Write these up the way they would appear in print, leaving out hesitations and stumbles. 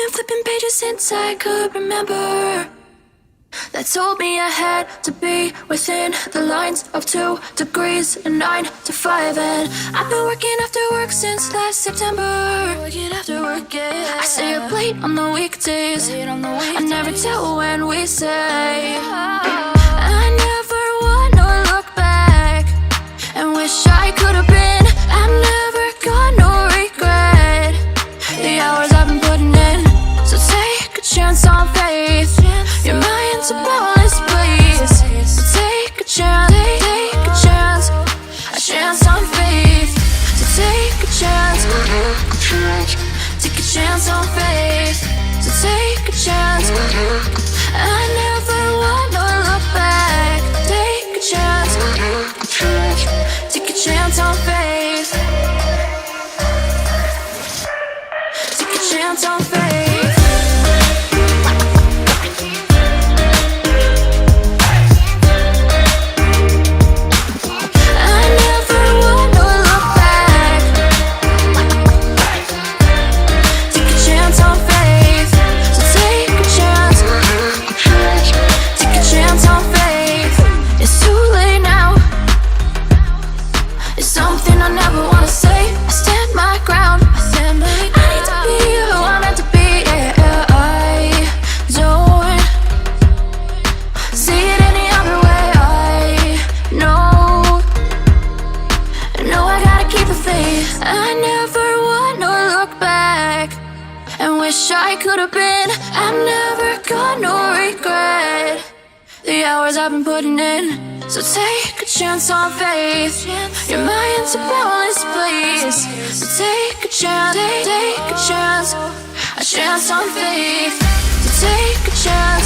been flipping pages since I could remember. That told me I had to be within the lines of 2 degrees and 9 to 5. And I've been working after work since last September. Working after work, yeah. I stay up late on the weekdays. I never tell when we say. I never wanna look back and wish I could have been. I'm never gonna regret the hours I've been putting in. So take a chance on faith. Your mind's a bonus, please. So take a chance, take a chance, a chance on faith. So take a chance, take a chance on faith. So take a chance. I never wanna look back. Take a chance, take a chance on faith. Take a chance on faith. I never wanna look back and wish I could have been. I'm never gonna regret the hours I've been putting in. So take a chance on faith. Your mind's a bonus, please. So take a chance, take a chance on faith. So take a chance,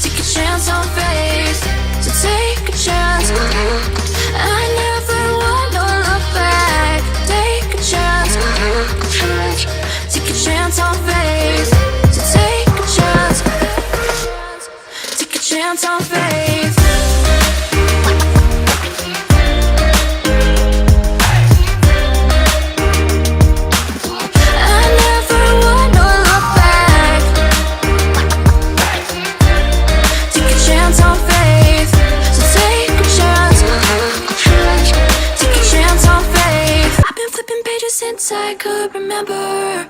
take a chance on faith. So take a chance. I never wanna look back. Take a chance, take a chance on faith. So take a chance, take a chance on faith. I never wanna look back. Take a chance on faith. So take a chance, take a chance on faith. I've been flipping pages since I could remember.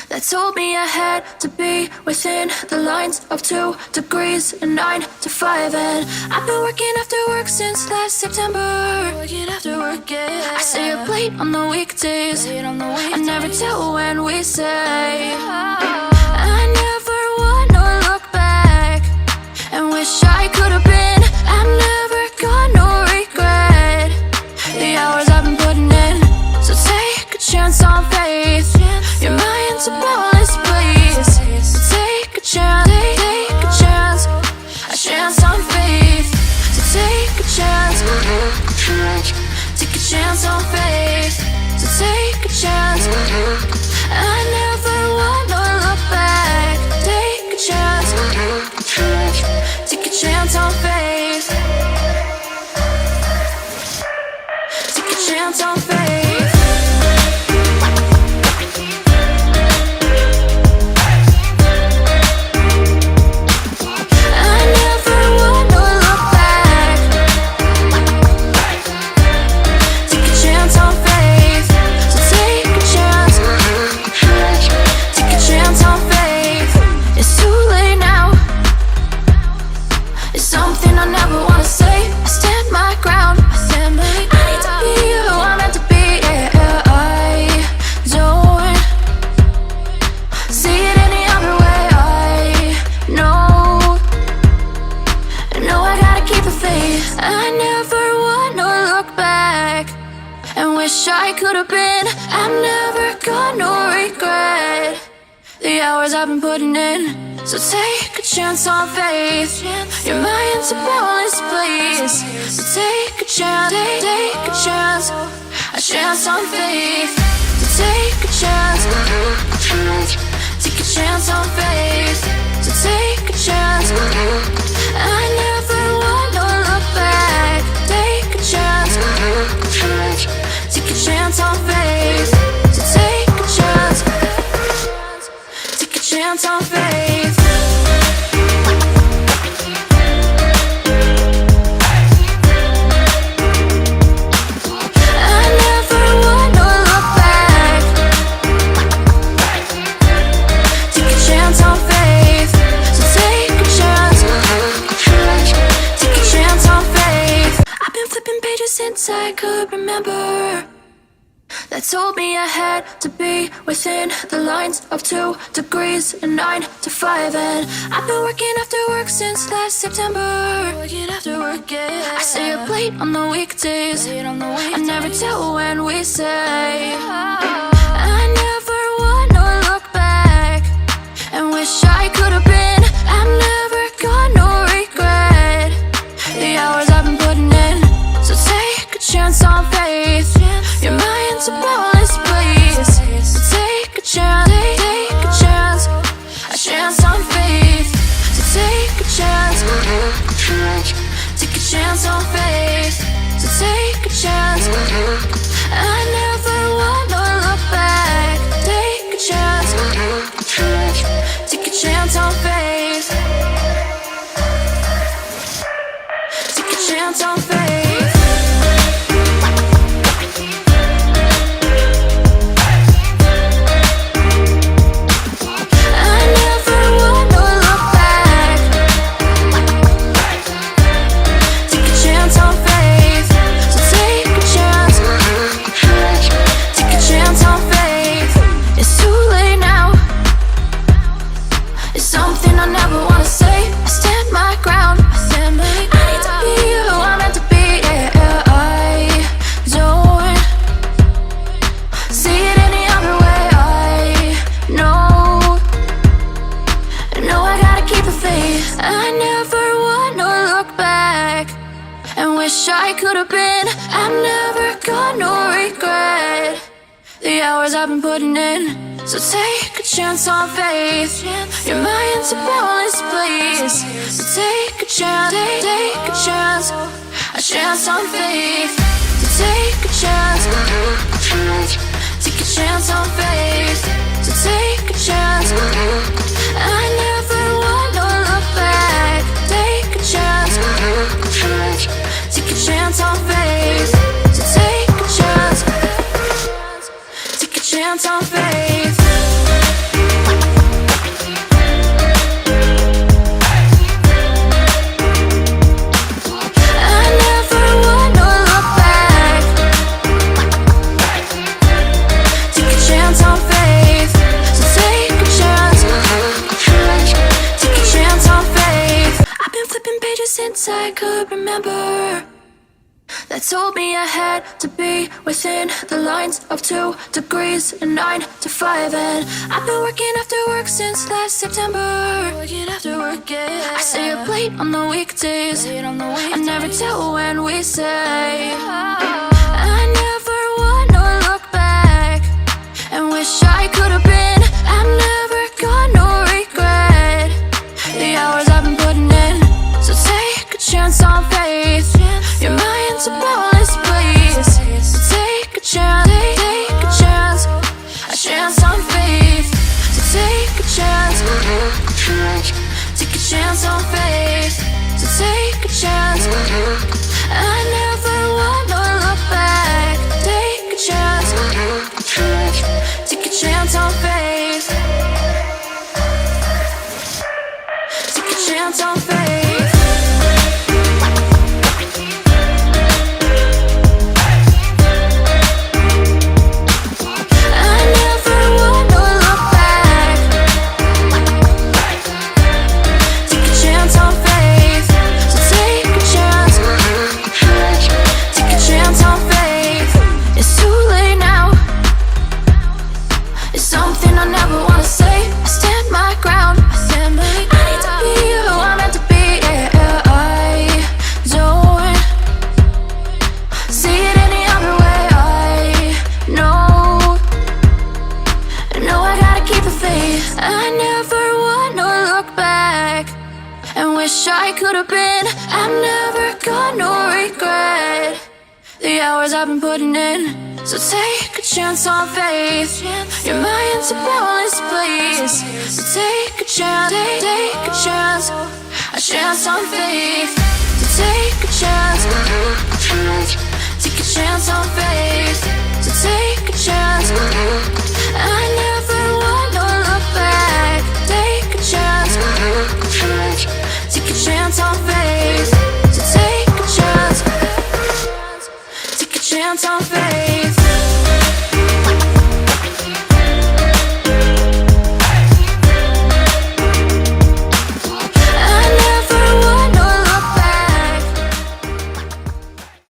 That told me I had to be within the lines of 2 degrees and 9 to 5. And I've been working after work since last September. Working after work, yeah. I stay up late on the weekdays. I never tell when we say. I never wanna look back and wish I could have been. I'm never gonna regret the hours I've been putting in. So take a chance on faith. Your mind's a bonus, please. So take a chance, take a chance on faith. So take a chance, take a chance on faith. So take a chance. I never wanna look back. Take a chance, take a chance on faith. Take a chance on faith. I never wanna look back and wish I could have been. I'm never gonna regret the hours I've been putting in. So take a chance on faith. Your mind's a bonus, please. So take a chance, take a chance on faith. So take a chance, take a chance on faith. So take a chance. I never wanna look back. Take a chance, take a chance on faith. So take a chance. chance on faith. I never wanna look back. Take a chance on faith. So take a chance. Take a chance on faith. I've been flipping pages since I could remember. That told me I had to be within the lines of 2 degrees and 9 to 5. And I've been working after work since last September. Working after work, yeah. I stay up late on the weekdays. I never tell when we say. I never wanna look back and wish I could have been. I've never got no regret. The hours I've been putting in. So take a chance on faith. Your mind's a boundless place. So take a chance, take a chance. A chance on faith. So take a chance. Take a chance on faith. So take a chance. I never wanna look back. Take a chance. Take a chance on faith. Take a chance on faith. I never wanna look back and wish I could have been. I've never got no regret. The hours I've been putting in. So take a chance on faith. Your mind's a boundless place. So take a chance, take a chance. A chance on faith. So take a chance. Take a chance on faith. So take a chance. I never wanna look back. Take a chance. Take a chance on faith. So take a chance. Take a chance on faith. I never wanna look back. Take a chance on faith. So take a chance. Take a chance on faith. I've been flipping pages since I could remember. That told me I had to be within the lines of 2 degrees and 9 to 5. And I've been working after work since last September. Working after work, yeah. I stay up late on the weekdays. I never tell when we say. I never wanna look back and wish I could have been. I've never got no regret. The hours I've been putting in. So take a chance on faith. Your mind's a boundless place. So take a chance, take a chance. A chance on faith. So take a chance. Take a chance on faith. So take a chance. I never wanna look back. Take a chance. Take a chance on faith. Take a chance on faith. I never wanna look back. Take a chance on faith. So take a chance. Take a chance on faith. It's too late now. It's something I never wanna say. I stand my ground. I need to be who I'm meant to be. Yeah, I don't see it any other way. I know I gotta keep the faith. I never wanna look back and wish I could have been. I've never got no regret. The hours I've been putting in. So take a chance on faith. Your mind's a boundless place. So take take a chance on faith. So take a chance.